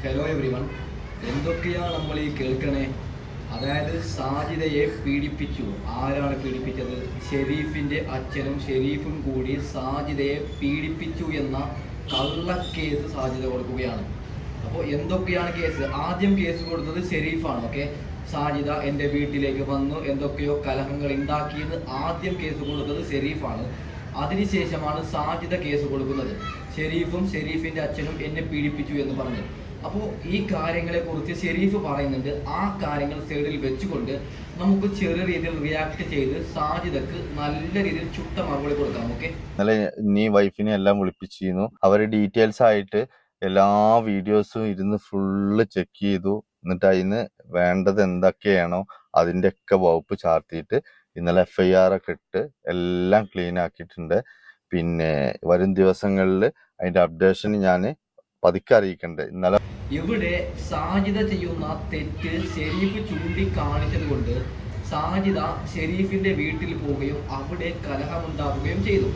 Hello everyone. എന്തൊക്കെയാണ് നമ്മൾ ഈ കേൾക്കണേ? അതായത് സാജിദയെ പീഡിപ്പിച്ചു. ആരാണ് പീഡിപ്പിച്ചത്? ഷെരീഫിന്റെ അച്ഛനും ഷെരീഫും കൂടി സാജിദയെ പീഡിപ്പിച്ചു എന്ന കള്ളക്കേസ് സാജിദ കൊടുക്കുകയാണ്. അപ്പോൾ എന്തൊക്കെയാണ് കേസ്? ആദ്യം കേസ് കൊടുത്തത് ഷെരീഫാണ്. ഓക്കെ, സാജിദ എൻ്റെ വീട്ടിലേക്ക് വന്നു എന്തൊക്കെയോ കലഹങ്ങൾ ഉണ്ടാക്കിയെന്ന് ആദ്യം കേസ് കൊടുത്തത് ഷെരീഫാണ്. അതിനുശേഷമാണ് സാജിദ കേസ് കൊടുക്കുന്നത്. ഷെരീഫും ഷെരീഫിന്റെ അച്ഛനും എന്നെ പീഡിപ്പിച്ചു എന്ന് പറഞ്ഞു. അപ്പോൾ ഈ കാര്യങ്ങളെ കുറിച്ച് ഷെരീഫ് പറയുന്നുണ്ട്. ആ കാര്യങ്ങൾ സൈഡിൽ വെച്ചുകൊണ്ട് നമുക്ക് ചെറിയ രീതിയിൽ റിയാക്ട് ചെയ്ത് സാജിദക്ക് നല്ല രീതിയിൽ ചുട്ട മറുപടി കൊടുക്കാം. ഓക്കെ, ഇന്നലെ നീ വൈഫിനെ എല്ലാം വിളിപ്പിച്ചിരുന്നു. അവര് ഡീറ്റെയിൽസ് ആയിട്ട് എല്ലാ വീഡിയോസും ഇരുന്ന് ഫുള്ള് ചെക്ക് ചെയ്തു. എന്നിട്ട് അതിന് വേണ്ടത് എന്തൊക്കെയാണോ അതിന്റെ ഒക്കെ വകുപ്പ് ചാർത്തിയിട്ട് ഇന്നലെ FIR ഒക്കെ ഇട്ട് എല്ലാം ക്ലീൻ ആക്കിയിട്ടുണ്ട്. പിന്നെ വരും ദിവസങ്ങളിൽ അതിന്റെ അപ്ഡേഷൻ ഞാൻ പതുക്കെ അറിയിക്കണ്ട്. ഇന്നലെ ഇവിടെ സാജിദ ചെയ്യുന്ന തെറ്റ് ഷെരീഫ് ചൂണ്ടിക്കാണിച്ചത് കൊണ്ട് സാജിദ ഷെരീഫിന്റെ വീട്ടിൽ പോവുകയും അവിടെ കലഹമുണ്ടാവുകയും ചെയ്തു.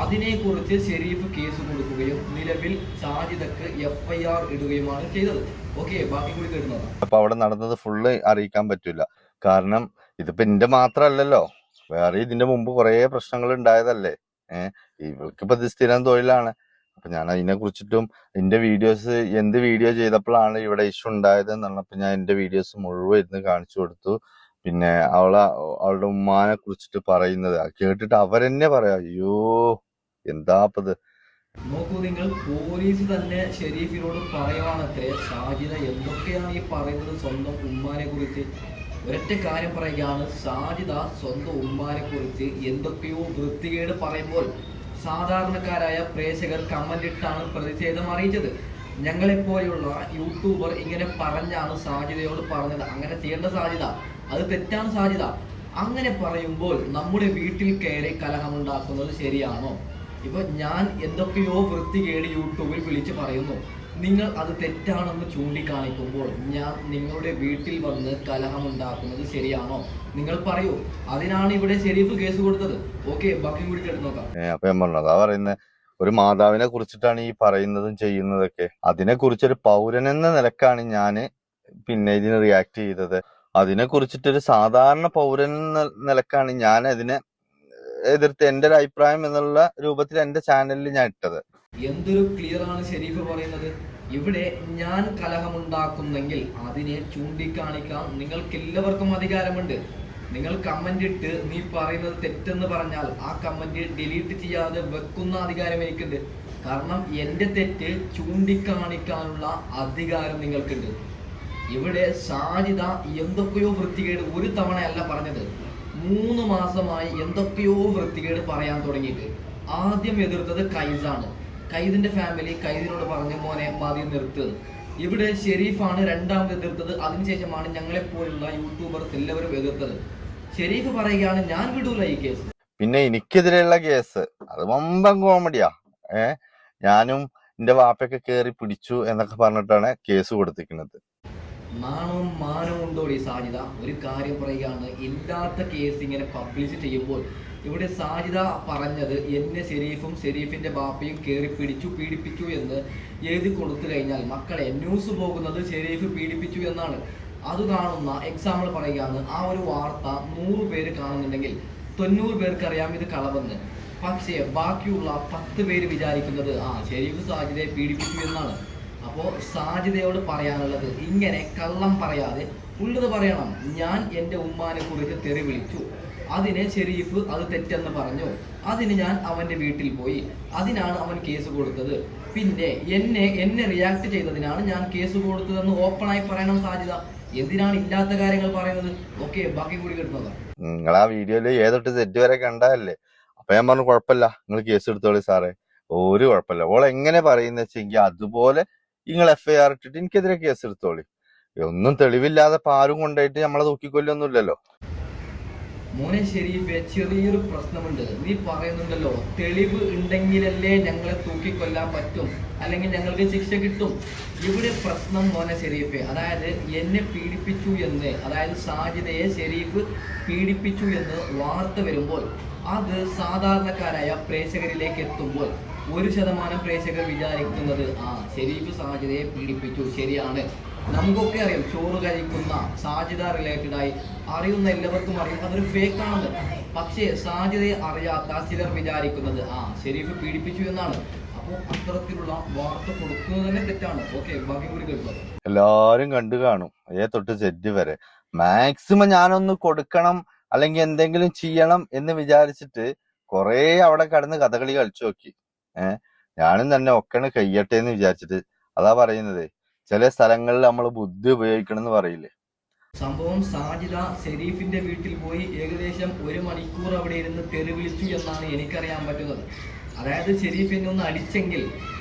അതിനെക്കുറിച്ച് ഷെരീഫ് കേസ് കൊടുക്കുകയും നിലവിൽ സാജിദക്ക് FIR ഇടുകയുമാണ് ചെയ്തത്. ഓക്കെ, ബാക്കി കൂടി കേട്ടുന്നതാണ്. അപ്പൊ അവിടെ നടന്നത് ഫുള്ള് അറിയിക്കാൻ പറ്റൂല. കാരണം ഇതിപ്പോ എന്റെ മാത്രല്ലല്ലോ, വേറെ ഇതിന്റെ മുമ്പ് കുറെ പ്രശ്നങ്ങൾ ഉണ്ടായതല്ലേ. ഇവൾക്കിപ്പോ ഇത് സ്ഥിരം തൊഴിലാണ്. അപ്പൊ ഞാൻ അതിനെ കുറിച്ചിട്ടും എന്റെ വീഡിയോസ് എന്ത് വീഡിയോ ചെയ്തപ്പോഴാണ് ഇവിടെ ഇഷ്യൂ ഉണ്ടായത് എന്നുള്ളപ്പോ ഞാൻ എന്റെ വീഡിയോസ് മുഴുവൻ ഇരുന്ന് കാണിച്ചു കൊടുത്തു. പിന്നെ അവളുടെ ഉമ്മാനെ കുറിച്ചിട്ട് പറയുന്നത് കേട്ടിട്ട് അവരെന്നെ പറയാ, അയ്യോ എന്താപ്പത്. നോക്കൂ, നിങ്ങൾ പോലീസ് തന്നെ ഷെരീഫിനോട് പറയുവാണത്രേ സാജിദ എന്തൊക്കെയാണ് ഈ പറയുന്നത് സ്വന്തം ഉമ്മാനെ കുറിച്ച്. ഒരൊറ്റ കാര്യം പറയുകയാണ്, സാജിദ സ്വന്തം ഉമ്മാനെ കുറിച്ച് എന്തൊക്കെയോ വൃത്തികേട് പറയുമ്പോൾ സാധാരണക്കാരായ പ്രേക്ഷകർ കമന്റ് ഇട്ടാണ് പ്രതിഷേധം അറിയിച്ചത്. ഞങ്ങളെപ്പോലെയുള്ള യൂട്യൂബർ ഇങ്ങനെ പറഞ്ഞാണ് സാജിദയോട് പറഞ്ഞത്. അങ്ങനെ ചെയ്യേണ്ട സാജിദ, അത് തെറ്റാണ് സാജിദ. അങ്ങനെ പറയുമ്പോൾ നമ്മുടെ വീട്ടിൽ കയറി കലഹമുണ്ടാക്കുന്നത് ശരിയാണോ? ഇപ്പൊ ഞാൻ എന്തൊക്കെയോ വൃത്തികേട് യൂട്യൂബിൽ വിളിച്ച് പറയുന്നു, നിങ്ങൾ അത് തെറ്റാണെന്ന് ചൂണ്ടിക്കാണിക്കുമ്പോൾ ഞാൻ നിങ്ങളുടെ വീട്ടിൽ വന്ന് കലഹമുണ്ടാക്കുന്നത് ശരിയാണോ? നിങ്ങൾ പറയൂ. അതിനാണ് ഇവിടെ ഷെരീഫ് കേസ് കൊടുത്തത്. ഓക്കെ, ബാക്കി കൂടി കേട്ട് നോക്കാം. അപ്പൊ ഞാൻ പറഞ്ഞത് അതാ പറയുന്നത്, ഒരു മാതാവിനെ കുറിച്ചിട്ടാണ് ഈ പറയുന്നതും ചെയ്യുന്നതൊക്കെ. അതിനെ കുറിച്ചൊരു പൗരൻ എന്ന നിലക്കാണ് ഞാന് പിന്നെ ഇതിന് റിയാക്ട് ചെയ്തത്. അതിനെ കുറിച്ചിട്ടൊരു സാധാരണ പൗരൻ എന്ന നിലക്കാണ് ഞാൻ അതിനെ എതിർത്ത് എന്റെ ഒരു അഭിപ്രായം എന്നുള്ള രൂപത്തിൽ എന്റെ ചാനലിൽ ഞാൻ ഇട്ടത്. എന്തൊരു ക്ലിയർ ആണ് ഷെരീഫ് പറയുന്നത്. ഇവിടെ ഞാൻ കലഹമുണ്ടാക്കുന്നെങ്കിൽ അതിനെ ചൂണ്ടിക്കാണിക്കാൻ നിങ്ങൾക്ക് എല്ലാവർക്കും അധികാരമുണ്ട്. നിങ്ങൾ കമന്റ് ഇട്ട് നീ പറയുന്നത് തെറ്റെന്ന് പറഞ്ഞാൽ ആ കമന്റ് ഡിലീറ്റ് ചെയ്യാതെ വെക്കുന്ന അധികാരം എനിക്കുണ്ട്. കാരണം എന്റെ തെറ്റ് ചൂണ്ടിക്കാണിക്കാനുള്ള അധികാരം നിങ്ങൾക്കുണ്ട്. ഇവിടെ സാജിദ എന്തൊക്കെയോ വൃത്തികേട് ഒരു തവണയല്ല പറഞ്ഞത്, 3 മാസമായി എന്തൊക്കെയോ വൃത്തികേട് പറയാൻ തുടങ്ങിയിട്ട്. ആദ്യം എതിർത്തത് കൈസാണ്. കൈദിന്റെ ഫാമിലി കൈദിനോട് പറഞ്ഞു, മോനെ മതി നിർത്തുന്നത്. ഇവിടെ ഷെരീഫാണ് രണ്ടാമത് എതിർത്തത്. അതിനുശേഷമാണ് ഞങ്ങളെപ്പോലുള്ള യൂട്യൂബേഴ്സ് എല്ലാവരും എതിർത്തത്. ഷെരീഫ് പറയുകയാണ്, ഞാൻ വിടൂല ഈ കേസ്. പിന്നെ എനിക്കെതിരെയുള്ള കേസ് അത് വമ്പൻ കോമഡിയാ. ഞാനും എന്റെ വാപ്പയൊക്കെ കേറി പിടിച്ചു എന്നൊക്കെ പറഞ്ഞിട്ടാണ് കേസ് കൊടുത്തിരിക്കുന്നത്. നാണവും മാനവും ഉണ്ടോടി സാജിദ? ഒരു കാര്യം പറയുകയാണ്, ഇല്ലാത്ത കേസ് ഇങ്ങനെ പബ്ലിഷ് ചെയ്യുമ്പോൾ ഇവിടെ സാജിദ പറഞ്ഞത് എന്നെ ഷെരീഫും ഷെരീഫിന്റെ ബാപ്പയും കയറി പീഡിപ്പിച്ചു എന്ന് എഴുതി കൊടുത്തു കഴിഞ്ഞാൽ മക്കളെ ന്യൂസ് പോകുന്നത് ഷെരീഫ് പീഡിപ്പിച്ചു എന്നാണ്. അത് കാണുന്ന എക്സാമ്പിൾ പറയുകയാണ്, ആ ഒരു വാർത്ത 100 പേര് കാണുന്നുണ്ടെങ്കിൽ 90 പേർക്ക് അറിയാം ഇത് കളവെന്ന്. പക്ഷേ ബാക്കിയുള്ള 10 പേര് വിചാരിക്കുന്നത് ഷെരീഫ് സാജിദയെ പീഡിപ്പിച്ചു എന്നാണ്. അപ്പോൾ സാജിദയോട് പറയാനുള്ളത്, ഇങ്ങനെ കള്ളം പറയാതെ ഉള്ളത് പറയണം. ഞാൻ എൻ്റെ ഉമ്മാനെ കുറിച്ച് തെറി വിളിച്ചു, അതിന് ഷെരീഫ് അത് തെറ്റെന്ന് പറഞ്ഞു, അതിന് ഞാൻ അവൻ്റെ വീട്ടിൽ പോയി, അതിനാണ് അവൻ കേസ് കൊടുത്തത്. പിന്നെ എന്നെ റിയാക്ട് ചെയ്തതിനാണ് ഞാൻ കേസ് കൊടുത്തതെന്ന് ഓപ്പണായി പറയണം സാജിദ. എന്തിനാണ് ഇല്ലാത്ത കാര്യങ്ങൾ പറയുന്നത്? ഓക്കെ, ബാക്കി കൂടി കിട്ടുന്നതാണ്. നിങ്ങൾ ആ വീഡിയോയില് ഏതൊട്ട് സെറ്റ് വരെ കണ്ടതല്ലേ. അപ്പൊ ഞാൻ പറഞ്ഞു, കുഴപ്പമില്ല, നിങ്ങൾ കേസ് എടുത്തോളി സാറേ, ഒരു കുഴപ്പമില്ല. ഓൾ എങ്ങനെ പറയുന്ന വെച്ചെങ്കിൽ അതുപോലെ നിങ്ങൾ FIR ഇട്ടിട്ട് എനിക്കെതിരെ കേസ് എടുത്തോളി. ഒന്നും തെളിവില്ലാതെ ആരും കൊണ്ടായിട്ട് നമ്മളെ തൂക്കിക്കൊല്ലൊന്നുമില്ലല്ലോ. മോനെ ഷെരീഫെ, ചെറിയൊരു പ്രശ്നമുണ്ട്. നീ പറയുന്നുണ്ടല്ലോ തെളിവ് ഉണ്ടെങ്കിലല്ലേ ഞങ്ങളെ തൂക്കിക്കൊല്ലാൻ പറ്റും, അല്ലെങ്കിൽ ഞങ്ങൾക്ക് ശിക്ഷ കിട്ടും. ഇവിടെ പ്രശ്നം മോനെ ഷെരീഫെ, അതായത് എന്നെ പീഡിപ്പിച്ചു എന്ന്, അതായത് സാജിദയെ ഷെരീഫ് പീഡിപ്പിച്ചു എന്ന് വാർത്ത വരുമ്പോൾ അത് സാധാരണക്കാരായ പ്രേക്ഷകരിലേക്ക് എത്തുമ്പോൾ 1% പ്രേക്ഷകർ വിചാരിക്കുന്നത് ഷെരീഫ് സാജിദയെ പീഡിപ്പിച്ചു, ശരിയാണ്. നമുക്കൊക്കെ അറിയാം, ചോറ് കഴിക്കുന്ന സാജിദ റിലേറ്റഡായി അറിയുന്ന എല്ലാവർക്കും അറിയാം അതൊരു ഫേക്ക് ആണെന്ന്. പക്ഷേ സാജിദയെ അറിയാത്ത ചിലർ വിചാരിക്കുന്നത് ഷെരീഫ് പീഡിപ്പിച്ചു എന്നാണ്. അപ്പോൾ അത്തരത്തിലുള്ള വാർത്ത കൊടുക്കുന്നത് തന്നെ തെറ്റാണ്. ഓക്കെ, ബാക്കി കൂടി കേൾക്കാം. എല്ലാരും കണ്ടു കാണും, തൊട്ട് സെറ്റ് വരെ. മാക്സിമം ഞാനൊന്ന് കൊടുക്കണം അല്ലെങ്കിൽ എന്തെങ്കിലും ചെയ്യണം എന്ന് വിചാരിച്ചിട്ട് കൊറേ അവിടെ കടന്ന് കഥകളി കളിച്ചു നോക്കി. ഞാനും തന്നെ ഒക്കെയാണ് കഴിയട്ടെ എന്ന് വിചാരിച്ചിട്ട്. അതാ പറയുന്നത്, ചില സ്ഥലങ്ങളിൽ നമ്മൾ ബുദ്ധി ഉപയോഗിക്കണം എന്ന് പറയില്ലേ. സംഭവം സാജിദ ഷെരീഫിന്റെ വീട്ടിൽ പോയി ഏകദേശം 1 മണിക്കൂർ അവിടെ ഇരുന്ന് തെറി വിളിച്ചു എന്നാണ് എനിക്കറിയാൻ പറ്റുന്നത്. അതായത് ഷെരീഫിനെ ഒന്ന് അടിച്ചെങ്കിൽ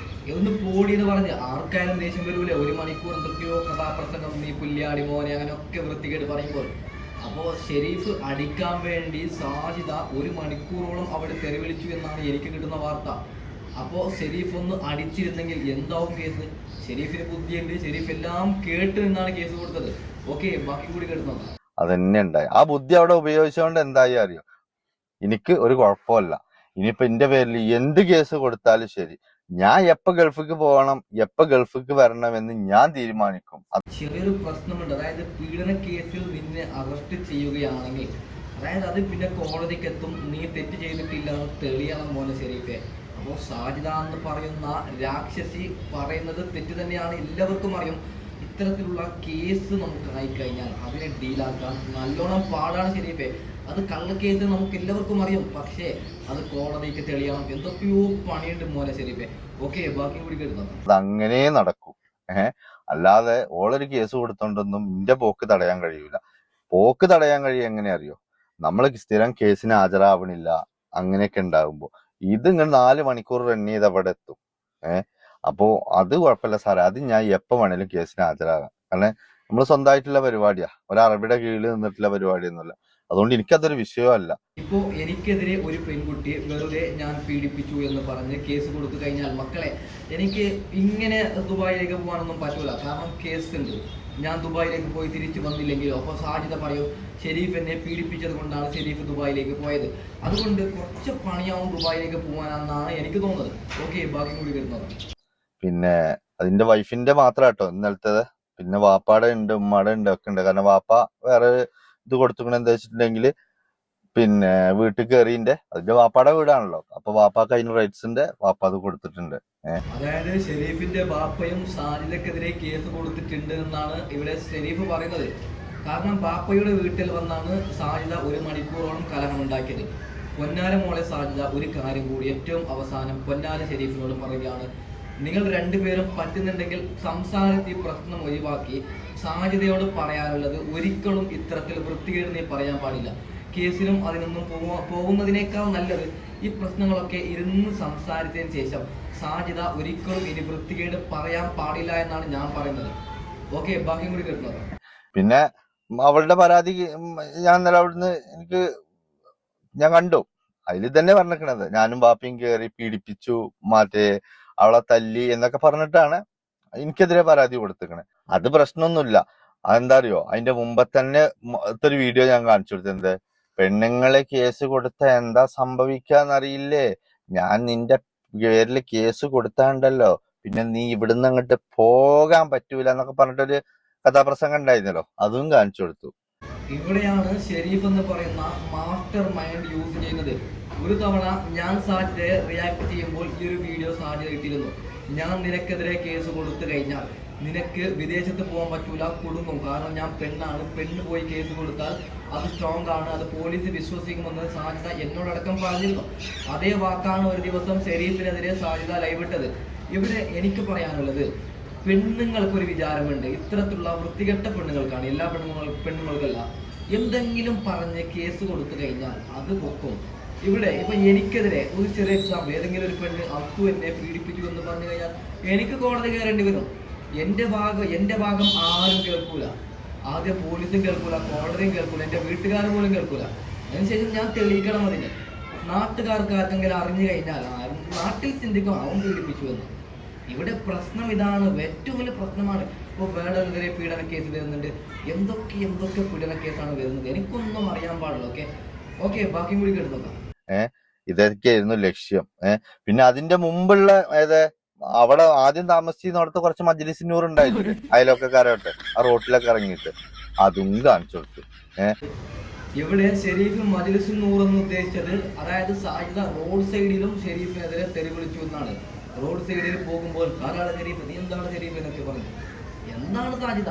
ഒന്ന് പോടി എന്ന് പറഞ്ഞ് ആർക്കായാലും ദേഷ്യം വരൂല. 1 മണിക്കൂർ എന്തൊക്കെയോ കഥാപ്രസംഗം, നീ പുല്യാടി മോനെ അങ്ങനെയൊക്കെ വൃത്തികേട് പറയുമ്പോൾ. അപ്പോൾ ഷെരീഫ് അടിക്കാൻ വേണ്ടി സാജിദ 1 മണിക്കൂറോളം അവിടെ തെറി വിളിച്ചു എന്നാണ് എനിക്ക് കിട്ടുന്ന വാർത്ത. അപ്പോൾ ഷെരീഫ് ഒന്ന് അടിച്ചിരുന്നെങ്കിൽ എന്താവും കേസ്? ഷെരീഫിന് ബുദ്ധിയുണ്ട്, ഷെരീഫ് എല്ലാം കേട്ട് നിന്നാണ് കേസ് കൊടുത്തത്. ഓക്കെ, ബാക്കി കൂടി കേട്ടുന്നത്. അതന്നെ ഉണ്ടായി. ആ ബുദ്ധി അവിടെ ഉപയോഗിച്ചുകൊണ്ട് എന്തായി അറിയോ, എനിക്ക് ഒരു കുഴപ്പമില്ല. ഇനിയിപ്പോ എന്റെ പേരിൽ എന്ത് കേസ് കൊടുത്താലും ശരി, ഞാൻ എപ്പോ ഗൾഫിക്ക് പോകണം, എപ്പോ ഗൾഫിക്ക് വരണം എന്ന് ഞാൻ തീരുമാനിക്കും. ചെറിയൊരു പ്രശ്നമുണ്ട്. അതായത് പീഡന കേസിൽ നിന്നെ അറസ്റ്റ് ചെയ്യുകയാണെങ്കിൽ അതായത് അത് പിന്നെ കോടതിക്ക് എത്തും, നീ തെറ്റ് ചെയ്തിട്ടില്ല എന്ന് തെളിയണം മോനെ ഷെരീഫെ. അപ്പോൾ സാജിദ എന്ന് പറയുന്ന രാക്ഷസി പറയുന്നത് തെറ്റ് തന്നെയാണ്, എല്ലാവർക്കും അറിയും. ഇത്തരത്തിലുള്ള കേസ് നമുക്ക് ആയിക്കഴിഞ്ഞാൽ അതിനെ ഡീലാക്കാൻ നല്ലോണം പാടാണ് ഷെരീഫെ. അത് കള്ളക്കേസ് നമുക്ക് എല്ലാവർക്കും അറിയും, പക്ഷേ അത് കോടതിക്ക് തെളിയണം. എന്തൊക്കെയോ പണിയുണ്ട് മോനെ ഷെരീഫെ. ഓക്കെ, ബാക്കി കൂടി കേൾക്കുന്നത്. അത് അങ്ങനെ നടക്കും. അല്ലാതെ ഓളൊരു കേസ് കൊടുത്തോണ്ടൊന്നും എന്റെ പോക്ക് തടയാൻ കഴിയൂല. പോക്ക് തടയാൻ കഴിയും എങ്ങനെ അറിയോ, നമ്മൾ സ്ഥിരം കേസിന് ഹാജരാവണില്ല, അങ്ങനെയൊക്കെ ഉണ്ടാകുമ്പോ ഇത് ഇങ്ങനെ 4 മണിക്കൂർ റൺ ചെയ്ത് അവിടെ എത്തും. അപ്പോ അത് കുഴപ്പമില്ല സാറേ, അത് ഞാൻ എപ്പോ വേണേലും കേസിന് ഹാജരാകാം. കാരണം നമ്മൾ സ്വന്തമായിട്ടുള്ള പരിപാടിയാ, ഒരു അറബിയുടെ കീഴിൽ നിന്നിട്ടുള്ള പരിപാടിയൊന്നുമില്ല. അതുകൊണ്ട് എനിക്കതൊരു വിഷയമല്ല. ഇപ്പോ എനിക്കെതിരെ ഒരു പെൺകുട്ടി വെറുതെ ഞാൻ പീഡിപ്പിച്ചു എന്ന് പറഞ്ഞ് കേസ് കൊടുത്തു കഴിഞ്ഞാൽ മക്കളെ, എനിക്ക് ഇങ്ങനെ ദുബായിലേക്ക് പോകാനൊന്നും പറ്റൂല. കാരണം കേസ് ഉണ്ട്. ഞാൻ ദുബായിലേക്ക് പോയി തിരിച്ചു വന്നില്ലെങ്കിലോ അപ്പോൾ സാജിദ പറയും ഷെരീഫ് എന്നെ പീഡിപ്പിച്ചത് കൊണ്ടാണ് ഷെരീഫ് ദുബായിലേക്ക് പോയത്. അതുകൊണ്ട് കുറച്ച് പണിയാവും ദുബായിലേക്ക് പോകാനെന്നാണ് എനിക്ക് തോന്നുന്നത്. ഓക്കെ, ബാക്കി കൂടി വരുന്നത്. പിന്നെ അതിന്റെ വൈഫിന്റെ മാത്രം കേട്ടോ ഇന്നലത്തേത്. പിന്നെ വാപ്പാടെ ഉണ്ട്, ഉമ്മാടെ ഉണ്ട്, ഒക്കെ ഉണ്ട്. കാരണം വാപ്പ വേറെ ഇത് കൊടുത്തുകൊണ്ട് എന്താ വെച്ചിട്ടുണ്ടെങ്കിൽ പിന്നെ വീട്ടിൽ കയറിന്റെ അതിന്റെ വാപ്പാടെ വീടാണല്ലോ, അപ്പൊ വാപ്പാക്ക് അതിന് റൈറ്റ്സിന്റെ വാപ്പ അത് കൊടുത്തിട്ടുണ്ട്. അതായത് ഷെരീഫിന്റെ ബാപ്പയും സാജിദക്കെതിരെ കേസ് കൊടുത്തിട്ടുണ്ട് എന്നാണ് ഇവിടെ ഷെരീഫ് പറയുന്നത്. കാരണം ബാപ്പയുടെ വീട്ടിൽ വന്നാണ് സാജിദ 1 മണിക്കൂറോളം കലഹമുണ്ടാക്കിയത്. പൊന്നാര മോളെ സാജിദ ഒരു കാര്യം കൂടി ഏറ്റവും അവസാനം പൊന്നാര ഷെരീഫിനോട് പറയുകയാണ്, നിങ്ങൾ രണ്ടുപേരും പറ്റുന്നുണ്ടെങ്കിൽ സംസാരത്തിൽ പ്രശ്നം ഒഴിവാക്കി സാജിദയോട് പറയാനുള്ളത് ഒരിക്കലും ഇത്തരത്തിൽ വൃത്തികേട് നീ പറയാൻ പാടില്ല. കേസിലും അതിനൊന്നും പോകുന്നതിനേക്കാൾ നല്ലത് ഈ പ്രശ്നങ്ങളൊക്കെ ഇരുന്ന് സംസാരിച്ചതിന് ശേഷം സാജിദ ഒരിക്കലും ഇനി വൃത്തികേട് പറയാൻ പാടില്ല എന്നാണ് ഞാൻ പറയുന്നത്. ഓക്കെ, ബാക്കിയും കൂടി കേൾക്കുന്നത്. പിന്നെ അവളുടെ പരാതി ഞാൻ ഇന്നലെ അവിടുന്ന് ഞാൻ കണ്ടു. അതിൽ തന്നെ പറഞ്ഞിരിക്കണത് ഞാനും ബാപ്പയും കയറി പീഡിപ്പിച്ചു, അവളെ തല്ലി എന്നൊക്കെ പറഞ്ഞിട്ടാണ് എനിക്കെതിരെ പരാതി കൊടുത്തിരിക്കണേ. അത് പ്രശ്നമൊന്നുമില്ല. അതെന്താ അറിയോ, അതിന്റെ മുമ്പ് തന്നെ ഒരു വീഡിയോ ഞാൻ കാണിച്ചു കൊടുത്തത്, പെണ്ണുങ്ങളെ കേസ് കൊടുത്ത എന്താ സംഭവിക്കാന്നറിയില്ലേ, ഞാൻ നിന്റെ പേരിൽ കേസ് കൊടുത്താണ്ടല്ലോ പിന്നെ നീ ഇവിടുന്ന് അങ്ങോട്ട് പോകാൻ പറ്റൂല എന്നൊക്കെ പറഞ്ഞിട്ടൊരു കഥാപ്രസംഗം ഉണ്ടായിരുന്നല്ലോ, അതും കാണിച്ചു കൊടുത്തു. ഇവിടെയാണ് ഷെരീഫ് എന്ന് പറയുന്ന മാസ്റ്റർ മൈൻഡ് യൂസ് ചെയ്യുന്നത്. ഒരു തവണ ഞാൻ സാജിദയെ റിയാക്ട് ചെയ്യുമ്പോൾ ഈ ഒരു വീഡിയോ സാജിദ ഇട്ടിരുന്നു. ഞാൻ നിനക്കെതിരെ കേസ് കൊടുത്തു കഴിഞ്ഞാൽ നിനക്ക് വിദേശത്ത് പോകാൻ പറ്റൂല, കുടുങ്ങും. കാരണം ഞാൻ പെണ്ണാണ്, പെണ്ണ് പോയി കേസ് കൊടുത്താൽ അത് സ്ട്രോങ് ആണ്, അത് പോലീസ് വിശ്വസിക്കുമെന്ന് സാജിദ എന്നോടടക്കം പറഞ്ഞിരുന്നു. അതേ വാക്കാണ് ഒരു ദിവസം ഷെരീഫിനെതിരെ സാജിദ ലൈവ് ഇട്ടത്. ഇവിടെ എനിക്ക് പറയാനുള്ളത്, പെണ്ണുങ്ങൾക്കൊരു വിചാരമുണ്ട്, ഇത്തരത്തിലുള്ള വൃത്തികെട്ട പെണ്ണുങ്ങൾക്കാണ്, എല്ലാ പെണ്ണുങ്ങൾക്കല്ല, എന്തെങ്കിലും പറഞ്ഞ് കേസ് കൊടുത്തു കഴിഞ്ഞാൽ അത് പൊക്കും. ഇവിടെ ഇപ്പൊ എനിക്കെതിരെ ഒരു ചെറിയ എക്സാമ്പിൾ, ഏതെങ്കിലും ഒരു പെണ്ണ് അത്തു എന്നെ പീഡിപ്പിച്ചു എന്ന് പറഞ്ഞു കഴിഞ്ഞാൽ എനിക്ക് കോടതി കയറേണ്ടി വരും. എന്റെ ഭാഗം ആരും കേൾക്കൂല. ആദ്യം പോലീസും കേൾക്കൂല, കോടതിയും കേൾക്കൂല, എന്റെ വീട്ടുകാർ പോലും കേൾക്കൂല. അതിനുശേഷം ഞാൻ തെളിയിക്കണം അതിന്. നാട്ടുകാർക്ക് ആർക്കെങ്കിലും അറിഞ്ഞു കഴിഞ്ഞാൽ നാട്ടിൽ ചിന്തിക്കും അവൻ പീഡിപ്പിച്ചു എന്ന്. ഇവിടെ പ്രശ്നം ഇതാണ്, ഏറ്റവും വലിയ പ്രശ്നമാണ്. ഇപ്പോൾ വേറെതിരെ പീഡന കേസ് വരുന്നുണ്ട്, എന്തൊക്കെ പീഡന കേസാണ് വരുന്നത്, എനിക്കൊന്നും അറിയാൻ പാടില്ല. ഓക്കെ, ബാക്കി കൂടി കേട്ടു നോക്കാം. ഇതൊക്കെയായിരുന്നു ലക്ഷ്യം. പിന്നെ അതിന്റെ മുമ്പുള്ള അവിടെ ആദ്യം താമസിച്ചിരുന്നിടത്ത് കുറച്ച് മജ്ലിസിന്നൂർ ഉണ്ടായിട്ടില്ലേ അയലൊക്കെക്കാരോട്ടെ ആ റോട്ടിലൊക്കെ ഇറങ്ങിയിട്ട് അതും കാണിച്ചു കൊടുത്തു. ഇവിടെ ഷെരീഫ് മജ്ലിസുൻ നൂർ എന്ന് ഉദ്ദേശിച്ചത് അതായത് സാജിദ റോഡ് സൈഡിലും ഷെരീഫിനെതിരെ തെറി വിളിച്ചു എന്നാണ്. റോഡ് സൈഡിൽ പോകുമ്പോൾ ആരാണ് ഷെരീഫ്, നീ എന്താണ് ഷെരീഫ് എന്നൊക്കെ പറഞ്ഞു. എന്താണ് സാജിദ,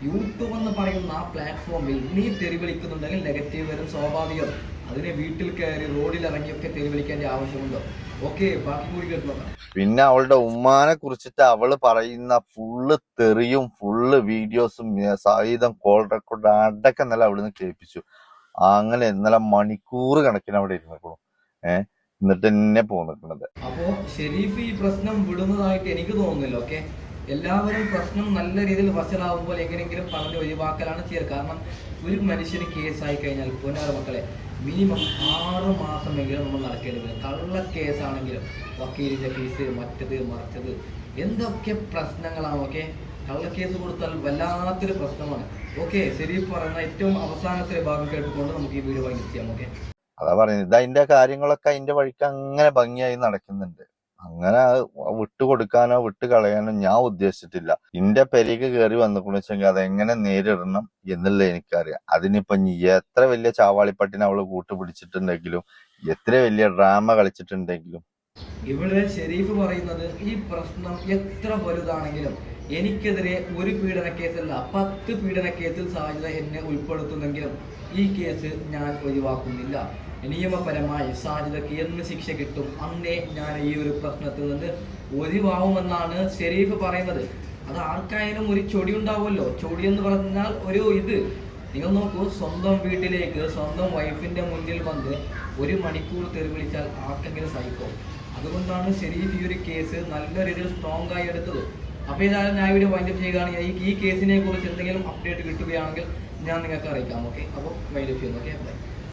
യൂട്യൂബ് എന്ന് പറയുന്ന ആ പ്ലാറ്റ്ഫോമിൽ നീ തെറി വിളിക്കുന്നുണ്ടെങ്കിൽ നെഗറ്റീവ് വരും, സ്വാഭാവികം. അതിനെ വീട്ടിൽ കയറി റോഡിൽ ഇറങ്ങിയൊക്കെ തെറി വിളിക്കേണ്ട ആവശ്യമുണ്ടോ? ഓക്കെ, ബാക്കി കൂടി കേട്ടു. പിന്നെ അവളുടെ ഉമ്മാനെ കുറിച്ചിട്ട് അവള് പറയുന്ന ഫുള്ള് തെറിയും ഫുള്ള് വീഡിയോസും സായുധം കോൾ റെക്കോർഡ് അടക്കം ഇന്നലെ അവിടുന്ന് കേൾപ്പിച്ചു. അങ്ങനെ ഇന്നലെ മണിക്കൂർ കണക്കിന് അവിടെ ഇരുന്നിട്ടുള്ളൂ. എന്നിട്ട് എന്നെ പോന്നിട്ടുള്ളത്. അപ്പോ ഷെരീഫ് ഈ പ്രശ്നം വിടുന്നതായിട്ട് എനിക്ക് തോന്നുന്നില്ല. ഓക്കെ, എല്ലാവരും പ്രശ്നം നല്ല രീതിയിൽ വഷളാവുമ്പോൾ എങ്ങനെയെങ്കിലും പറഞ്ഞ് ഒഴിവാക്കലാണ് ചെയ്യുക. കാരണം ഒരു മനുഷ്യന് കേസായി കഴിഞ്ഞാൽ പൊന്നാറ് മക്കളെ മിനിമം 6 മാസമെങ്കിലും നമ്മൾ നടക്കേണ്ടി വരും. കള്ള കേസാണെങ്കിലും വക്കീലിന്റെ ഫീസ്, മറ്റത് മറിച്ചത്, എന്തൊക്കെ പ്രശ്നങ്ങളാണ്. ഓക്കെ, കള്ളക്കേസ് കൊടുത്താൽ വല്ലാത്തൊരു പ്രശ്നമാണ്. ഓക്കെ, ഷെരീഫ് പറയുന്ന ഏറ്റവും അവസാനത്തെ ഭാഗം കേട്ടുകൊണ്ട് നമുക്ക് ഈ വീഡിയോ വൈൻഡ് ചെയ്യാം. ഓക്കെ, അതാ പറയുന്നത്, ഇത് അതിന്റെ കാര്യങ്ങളൊക്കെ അതിന്റെ വഴിക്ക് അങ്ങനെ ഭംഗിയായി നടക്കുന്നുണ്ട്. അങ്ങനെ വിട്ടുകൊടുക്കാനോ വിട്ട് കളയാനോ ഞാൻ ഉദ്ദേശിച്ചിട്ടില്ല. എന്റെ പെരേക്ക് കയറി വന്നിക്കൂന്ന് വെച്ചെങ്കിൽ അതെങ്ങനെ നേരിടണം എന്നുള്ളത് എനിക്കറിയാം. അതിനിപ്പൊ എത്ര വലിയ ചാവാളിപ്പട്ടിനെ അവള് കൂട്ടുപിടിച്ചിട്ടുണ്ടെങ്കിലും എത്ര വലിയ ഡ്രാമ കളിച്ചിട്ടുണ്ടെങ്കിലും ഇവിടെ ഷെരീഫ് പറയുന്നത് ഈ പ്രശ്നം എത്ര വലുതാണെങ്കിലും എനിക്കെതിരെ ഒരു പീഡന കേസല്ല 10 പീഡന കേസിൽ സാജിദ എന്നെ ഉൾപ്പെടുത്തുന്നെങ്കിലും ഈ കേസ് ഞാൻ ഒഴിവാക്കുന്നില്ല. നിയമപരമായി സാജിദക്ക് എന്ന് ശിക്ഷ കിട്ടും അന്നേ ഞാൻ ഈ ഒരു പ്രശ്നത്തിൽ നിന്ന് ഒഴിവാകുമെന്നാണ് ഷെരീഫ് പറയുന്നത്. അത് ആർക്കായാലും ഒരു ചൊടി ഉണ്ടാവുമല്ലോ. ചൊടി എന്ന് പറഞ്ഞാൽ ഒരു നിങ്ങൾ നോക്കൂ, സ്വന്തം വീട്ടിലേക്ക് സ്വന്തം വൈഫിന്റെ മുന്നിൽ വന്ന് 1 മണിക്കൂർ തെറി വിളിച്ചാൽ ആർക്കെങ്കിലും സഹിക്കും. അതുകൊണ്ടാണ് ഷെരീഫ് ഈ ഒരു കേസ് നല്ല രീതിയിൽ സ്ട്രോങ് ആയി എടുത്തത്. അപ്പോൾ ഏതായാലും ഞാൻ ഇവിടെ വൈൻഡപ്പ് ചെയ്യുകയാണെങ്കിൽ ഈ കേസിനെ കുറിച്ച് എന്തെങ്കിലും അപ്ഡേറ്റ് കിട്ടുകയാണെങ്കിൽ ഞാൻ നിങ്ങൾക്ക് അറിയിക്കാം. ഓക്കെ, അപ്പോൾ വൈൻഡപ്പ് ചെയ്യുന്നു. Okay, by.